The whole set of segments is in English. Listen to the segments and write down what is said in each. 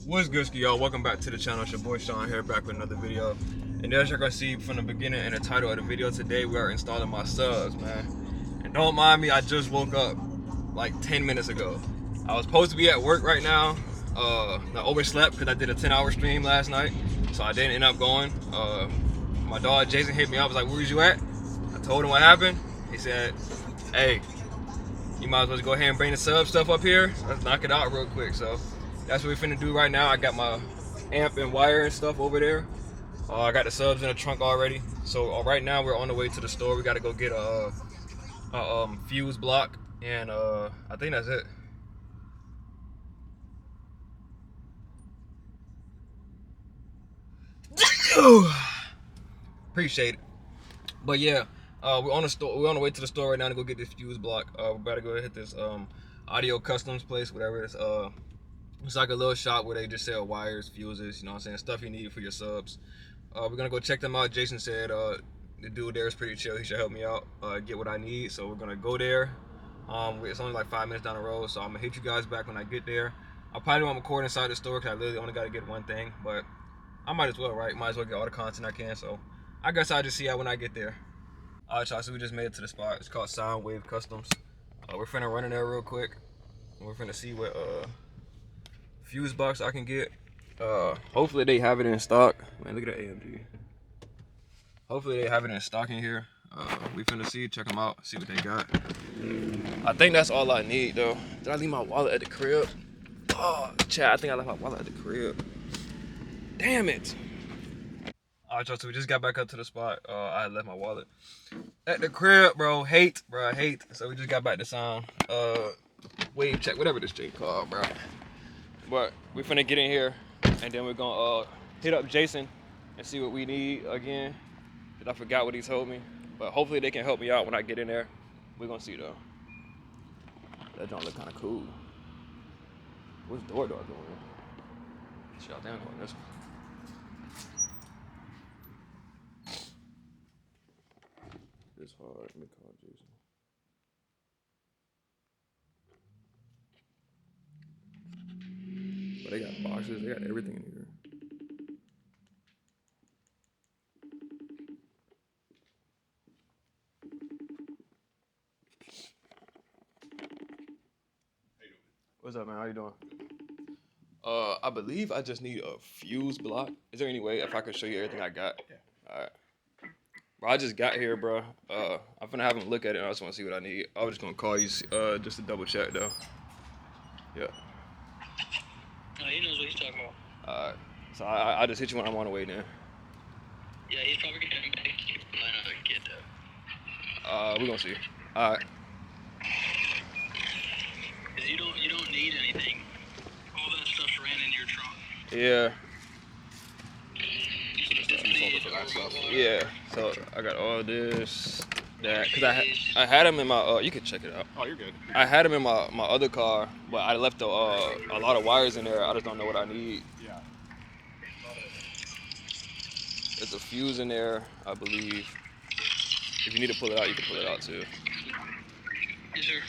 What's good, y'all? Welcome back to the channel. It's your boy Sean here, back with another video. And as you can see from the beginning and the title of the video, today we are installing my subs, man. And don't mind me, I just woke up like 10 minutes ago. I was supposed to be at work right now. I overslept because I did a 10-hour stream last night, so I didn't end up going. My dog Jason hit me up, was like, "Where's you at?" I told him what happened. He said, "Hey, you might as well just go ahead and bring the sub stuff up here. Let's knock it out real quick." So that's what we're finna do right now. I got my amp and wire and stuff over there. I got the subs in the trunk already. So right now we're on the way to the store. We gotta go get a fuse block, and I think that's it. Appreciate it. But yeah, we're on the way to the store right now to go get this fuse block. We're about to go hit this audio customs place, whatever it is. It's like a little shop where they just sell wires, fuses, you know what I'm saying, stuff you need for your subs. We're gonna go check them out. Jason said the dude there is pretty chill. He should help me out, get what I need. So we're gonna go there. It's only like 5 minutes down the road, so I'm gonna hit you guys back when I get there. I probably won't record inside the store because I literally only gotta get one thing, but I might as well, right? Might as well get all the content I can. So I guess I'll just see you when I get there. All right, y'all. So we just made it to the spot. It's called Soundwave Customs. We're finna run in there real quick. We're finna see what fuse box I can get. Hopefully they have it in stock. Man, look at that AMG. Hopefully they have it in stock in here. We finna see, check them out, see what they got. I think that's all I need though. Did I leave my wallet at the crib? Oh, chat, I think I left my wallet at the crib. Damn it. All right, y'all, so we just got back up to the spot. I left my wallet at the crib, bro. Hate. So we just got back to sound. Wave check, whatever this thing called, bro. But we finna get in here, and then we're gonna hit up Jason and see what we need again. Cause I forgot what he told me. But hopefully they can help me out when I get in there. We're gonna see though. That don't look kind of cool. What's door going in? Shut down going this one. It's hard. Let me call Jason. But they got boxes. They got everything in here. What's up, man? How you doing? I believe I just need a fuse block. Is there any way if I could show you everything I got? Yeah. All right. Bro, I just got here, bro. I'm gonna have him look at it. And I just want to see what I need. I was just gonna call you just to double check though. Yeah. No, he knows what he's talking about. All right. So I just hit you when I'm on the way then. Yeah, he's probably gonna make you plan on a kid though. We're gonna see. All right. Cause you don't need anything. All that stuff's ran into your trunk. Yeah. So Yeah. So I got all this, that, cause I had them in my. You can check it out. Oh, you're good. I had them in my other car, but I left a lot of wires in there. I just don't know what I need. Yeah. There's a fuse in there, I believe. If you need to pull it out, you can pull it out too. Yes, sir.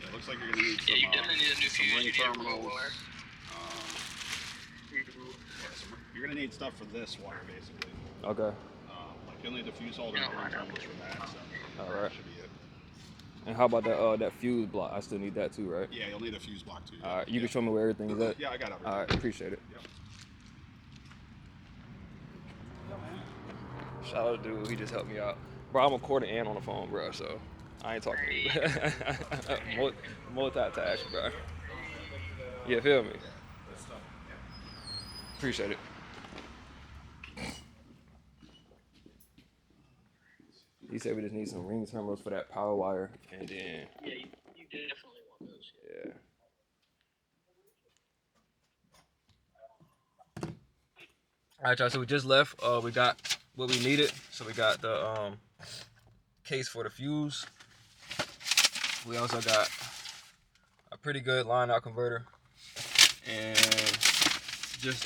Yeah, it looks like you're gonna need some. Yeah, you definitely need a new fuse. ring You need a terminals. wire. You're gonna need stuff for this wire, basically. Okay. Like you'll need the fuse holder and ring terminals for that. So All right. that should be it. And how about that fuse block? I still need that too, right? Yeah, you'll need a fuse block too. All right. You can show me where everything is at. Yeah, I got everything. All right. Appreciate it. Yep. Shout out to dude. He just helped me out, bro. I'm recording and on the phone, bro. So I ain't talking to you. Multitask, bro. Yeah, feel me. Appreciate it. He said we just need some ring terminals for that power wire, and then Yeah, you definitely want those. yeah. All right, y'all. So we just left. We got what we needed. So we got the case for the fuse. We also got a pretty good line out converter, and just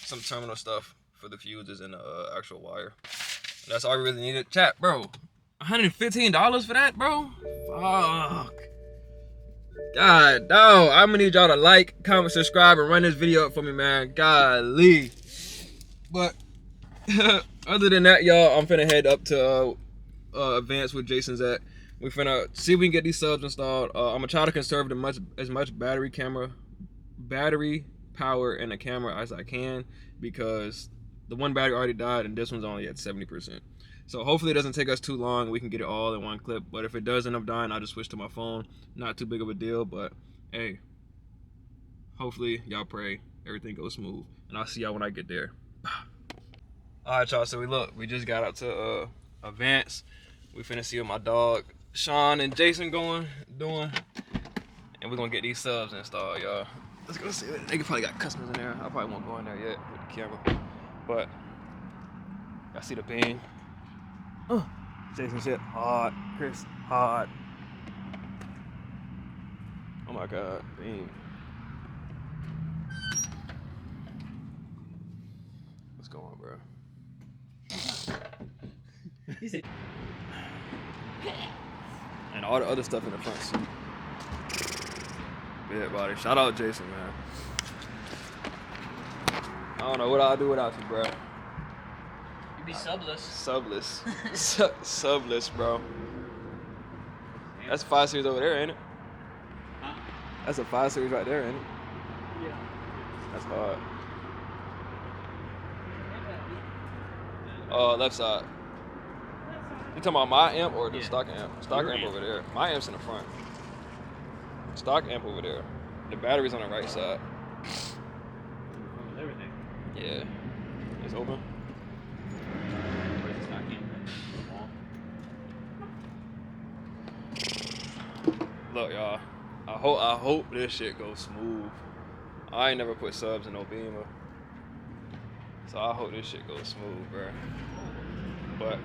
some terminal stuff for the fuses and the actual wire. And that's all we really needed. Chat, bro. $115 for that, bro? Fuck. God, dog. I'm gonna need y'all to like, comment, subscribe, and run this video up for me, man. Golly. But other than that, y'all, I'm finna head up to Advance with Jason's at. We finna see if we can get these subs installed. I'm gonna try to conserve as much battery power in the camera as I can, because the one battery already died and this one's only at 70%. So hopefully it doesn't take us too long. We can get it all in one clip. But if it does end up dying, I'll just switch to my phone. Not too big of a deal, but hey, hopefully y'all pray everything goes smooth. And I'll see y'all when I get there. All right, y'all. So we just got out to Advance. We finna see what my dog Sean and Jason doing, and we're gonna get these subs installed, y'all. Let's go see it. They probably got customers in there. I probably won't go in there yet with the camera, but I see the beam. Jason said hard, Chris hard. Oh my God, beam. What's going on, bro? And all the other stuff in the front seat. Yeah, buddy. Shout out Jason, man. I don't know what I'll do without you, bro. You'd be subless. Subless. Subless, bro. That's a 5 Series over there, ain't it? Huh? That's a 5 Series right there, ain't it? Yeah. That's hard. Left side. You talking about my amp or the stock amp? Stock amp over there. My amp's in the front. Stock amp over there. The battery's on the right side. Everything. Yeah. It's open. Look, y'all. I hope this shit goes smooth. I ain't never put subs in no Beamer, so I hope this shit goes smooth, bro. But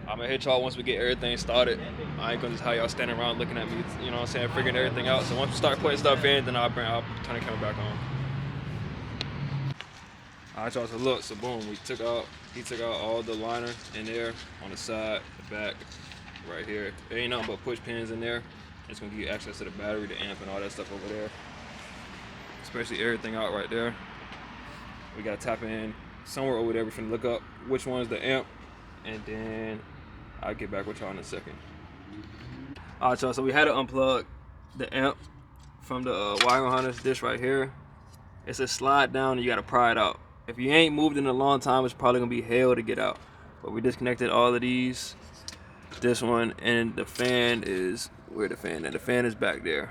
I'm gonna hit y'all once we get everything started. I ain't gonna just have y'all standing around looking at me, you know what I'm saying, figuring everything out. So once we start putting stuff in, then I'll turn the camera back on. Alright, y'all, so look, so boom, he took out all the liner in there, on the side, the back, right here. There ain't nothing but push pins in there. It's gonna give you access to the battery, the amp, and all that stuff over there. Especially everything out right there. We gotta tap in somewhere over there. We're finna look up which one's the amp, and then I'll get back with y'all in a second. Alright, y'all, so we had to unplug the amp from the wiring harness. This right here, it's a slide down and you gotta pry it out. If you ain't moved in a long time, it's probably gonna be hell to get out. But we disconnected all of these. This one, and the fan is, where the fan is? The fan is back there.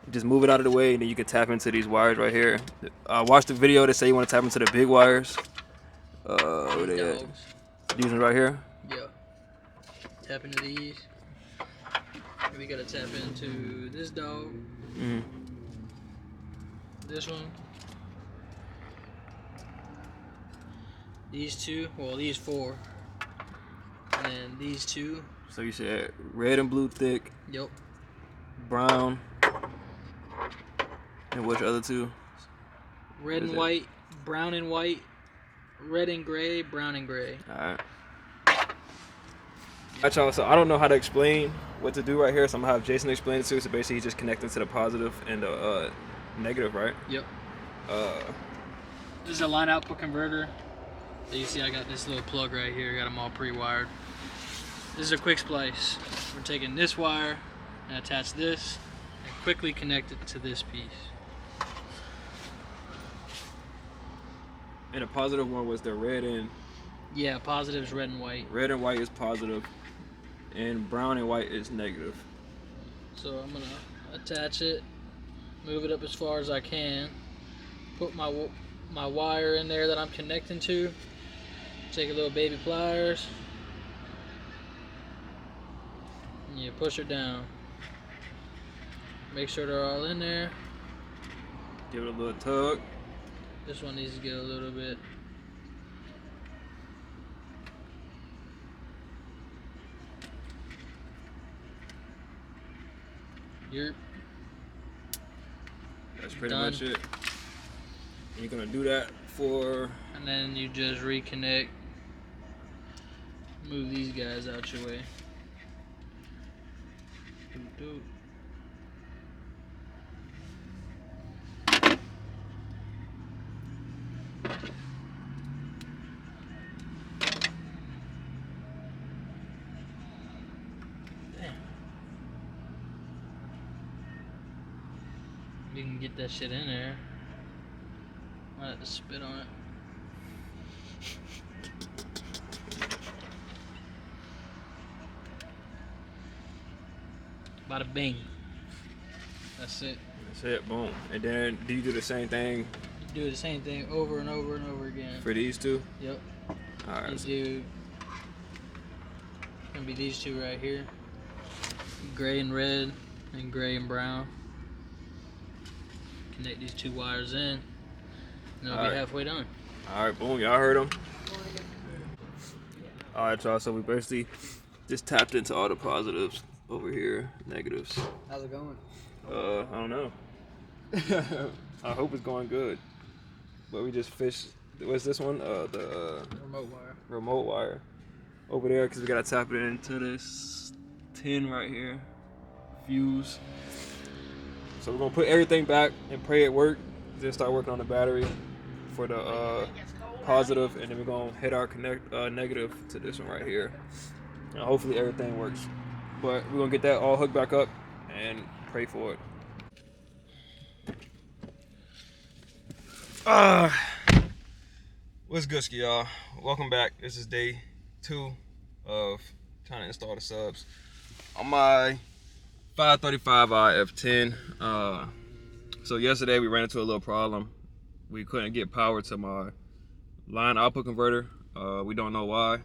Just move it out of the way and then you can tap into these wires right here. Watch the video. They say you want to tap into the big wires. Where they at? These ones right here? Yeah. Tap into these. We gotta tap into this dog. Mm-hmm. This one. These two. Well, these four. And then these two. So you said red and blue thick. Yep. Brown. And which other two? Red and white, brown and white, red and gray, brown and gray. Alright. Alright, y'all, so I don't know how to explain what to do right here, so I'm gonna have Jason explain it to you. So basically he's just connecting to the positive and the negative, right? Yep. This is a line output converter. So you see I got this little plug right here, got them all pre-wired. This is a quick splice. We're taking this wire and attach this and quickly connect it to this piece. And the positive one was the red and... Yeah, positive is red and white. Red and white is positive, and brown and white is negative. So I'm gonna attach it, move it up as far as I can, put my wire in there that I'm connecting to, take a little baby pliers, and you push it down. Make sure they're all in there. Give it a little tug. This one needs to get a little bit. That's pretty done. much it. And you're gonna do that for... And then you just reconnect. Move these guys out your way. You can get that shit in there. I have to spit on it. Bada bing. That's it. That's it. Boom. And then do you do the same thing? You do the same thing over and over and over again. For these two? Yep. All right. You do. Gonna be these two right here. Gray and red, and gray and brown. Connect these two wires in, and it'll be halfway done. All right, boom. Y'all heard them. All right, y'all. So we basically just tapped into all the positives over here, negatives. How's it going? I don't know. I hope it's going good. But we just fished. What's this one? The Remote wire. remote wire over there, because we gotta tap it into this tin right here, fuse. So we're gonna put everything back and pray it work. Then start working on the battery for the positive, and then we're gonna hit our negative to this one right here. And hopefully everything works. But we're gonna get that all hooked back up and pray for it. What's good, y'all? Welcome back. This is day 2 of trying to install the subs on my 535i F10. So yesterday we ran into a little problem. We couldn't get power to my line output converter. We don't know why.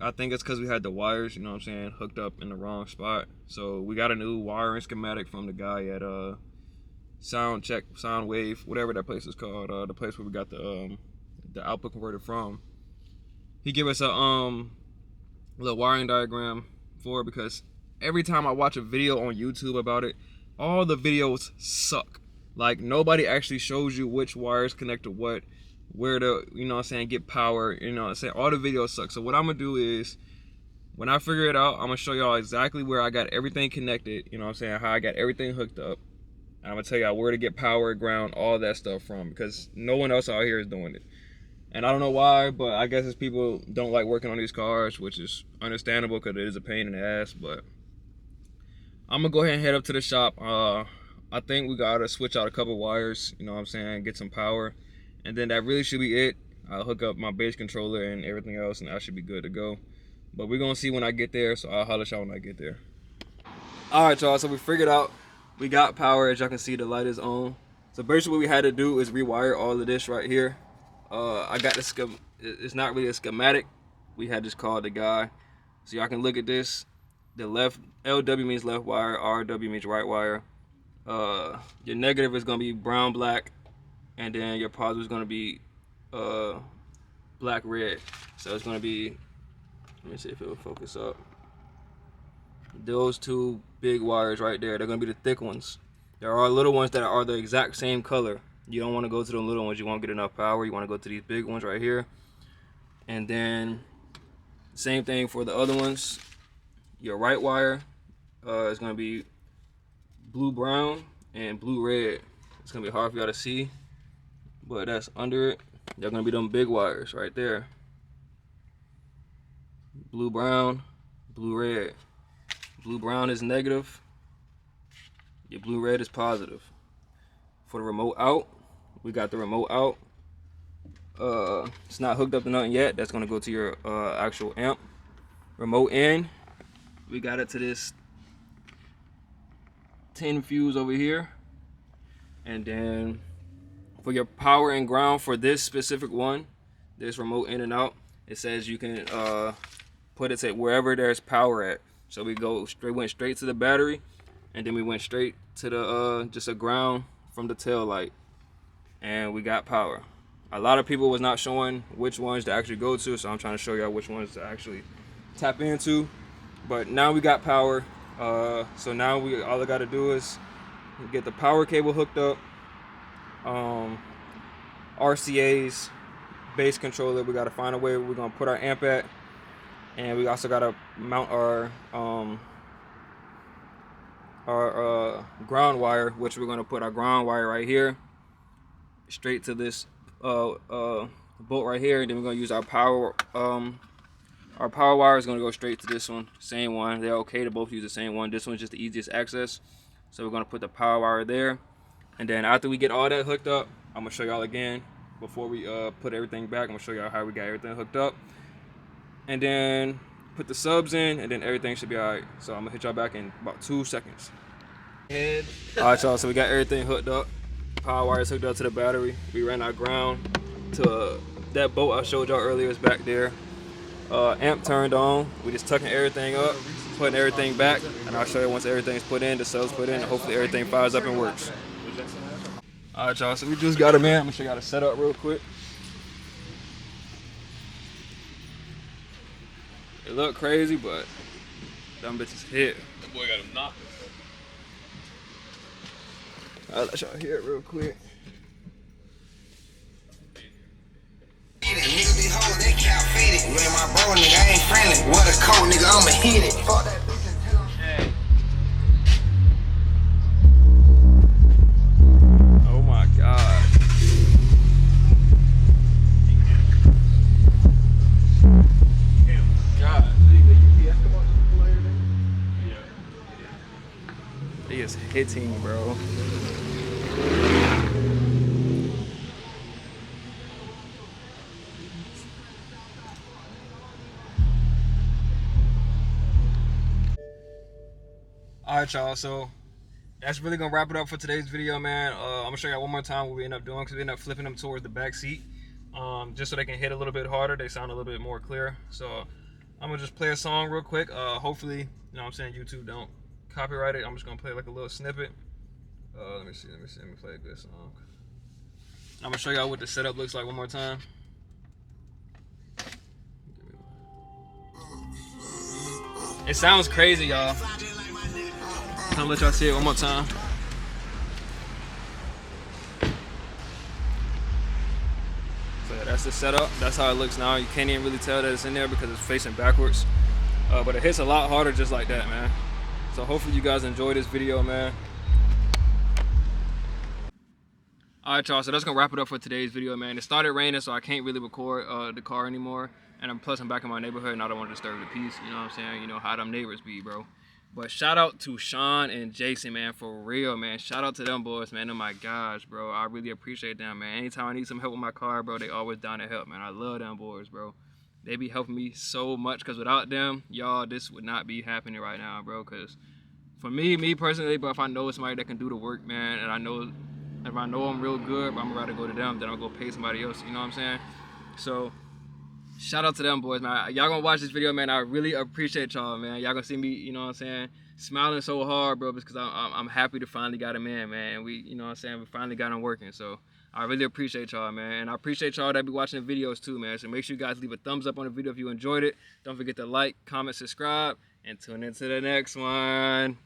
I think it's because we had the wires, you know what I'm saying, hooked up in the wrong spot. So we got a new wiring schematic from the guy at Sound Wave, whatever that place is called, the place where we got the output converter from. He gave us a little wiring diagram for it, because every time I watch a video on YouTube about it, all the videos suck. Like, nobody actually shows you which wires connect to what, where to, you know what I'm saying, get power, you know what I'm saying. All the videos suck. So what I'm gonna do is, when I figure it out, I'm gonna show y'all exactly where I got everything connected, you know what I'm saying, how I got everything hooked up. And I'm gonna tell y'all where to get power, ground, all that stuff from, because no one else out here is doing it. And I don't know why, but I guess it's people don't like working on these cars, which is understandable because it is a pain in the ass. But I'm gonna go ahead and head up to the shop. I think we gotta switch out a couple wires, you know what I'm saying, get some power, and then that really should be it. I'll hook up my base controller and everything else, and I should be good to go. But we're gonna see when I get there, so I'll holler at y'all when I get there. All right, y'all, so we figured out we got power. As y'all can see, the light is on. So basically what we had to do is rewire all of this right here. I got the it's not really a schematic. We had just called the guy. So y'all can look at this. The left, LW means left wire, RW means right wire. Your negative is gonna be brown, black, and then your positive is gonna be black, red. So it's gonna be, let me see if it will focus up. Those two big wires right there, they're gonna be the thick ones. There are little ones that are the exact same color. You don't want to go to the little ones, you won't get enough power. You want to go to these big ones right here. And then same thing for the other ones. Your right wire is going to be blue brown and blue red. It's going to be hard for y'all to see, but that's under it. They're going to be them big wires right there. Blue brown, blue red. Blue brown is negative. Your blue red is positive. For the remote out, we got the remote out. It's not hooked up to nothing yet. That's gonna go to your actual amp. Remote in, we got it to this tin fuse over here. And then for your power and ground for this specific one, this remote in and out, it says you can put it to wherever there's power at. So we went straight to the battery, and then we went straight to the just a ground from the tail light, and we got power. A lot of people was not showing which ones to actually go to, so I'm trying to show y'all which ones to actually tap into. But now we got power. So now all I got to do is get the power cable hooked up. RCA's base controller. We got to find a way we're gonna put our amp at, and we also got to mount our ground wire, which we're going to put our ground wire right here straight to this bolt right here, and then we're going to use our power wire is going to go straight to this one, same one. They're okay to both use the same one. This one's just the easiest access, so we're going to put the power wire there, And then after we get all that hooked up, I'm gonna show y'all again before we put everything back. I'm gonna show y'all how we got everything hooked up, and then put the subs in, and then everything should be all right. So I'm gonna hit y'all back in about 2 seconds. All right, y'all. So we got everything hooked up. Power wires hooked up to the battery. We ran our ground to that boat I showed y'all earlier is back there. Amp turned on. We just tucking everything up, putting everything back, and I'll show you once everything's put in, the subs put in, and hopefully everything fires up and works. All right, y'all. So we just got it, man. I'm gonna show y'all the setup real quick. It look crazy, but them bitches hit. That boy got him knocked. I'll let y'all hear it real quick. Nigga be hoes, they count faded. You ain't my bro, nigga, I ain't friendly. What a cold nigga, I'ma hit it. Fuck that bitch until I'm Hey. Oh my God. God, the UPS come up later then? Yeah. He is hitting, bro. Alright, y'all, so that's really gonna wrap it up for today's video, man. I'm gonna show y'all one more time what we end up doing, because we end up flipping them towards the back seat, just so they can hit a little bit harder. They sound a little bit more clear. So I'm gonna just play a song real quick. Hopefully, you know what I'm saying, YouTube don't copyright it. I'm just gonna play like a little snippet. Let me play a good song. I'm gonna show y'all what the setup looks like one more time. It sounds crazy, y'all. I'm gonna let y'all see it one more time. So yeah, that's the setup. That's how it looks now. You can't even really tell that it's in there because it's facing backwards. But it hits a lot harder just like that, man. So hopefully you guys enjoy this video, man. Alright, y'all, so that's gonna wrap it up for today's video, man. It started raining, so I can't really record the car anymore. And plus I'm back in my neighborhood and I don't want to disturb the peace. You know what I'm saying? You know how them neighbors be, bro. But shout out to Sean and Jason, man, for real, man. Shout out to them boys, man. Oh my gosh, bro. I really appreciate them, man. Anytime I need some help with my car, bro, they always down to help, man. I love them boys, bro. They be helping me so much, because without them, y'all, this would not be happening right now, bro. Because for me personally, but if I know somebody that can do the work, man, and if I know I'm real good, I'm rather go to them than I'll go pay somebody else, you know what I'm saying? So shout out to them boys, man. Y'all gonna watch this video, man. I really appreciate y'all, man. Y'all gonna see me, you know what I'm saying, smiling so hard, bro, because I'm happy to finally got him in, man. We, you know what I'm saying, we finally got him working. So I really appreciate y'all, man. And I appreciate y'all that be watching the videos too, man. So make sure you guys leave a thumbs up on the video if you enjoyed it. Don't forget to like, comment, subscribe, and tune into the next one.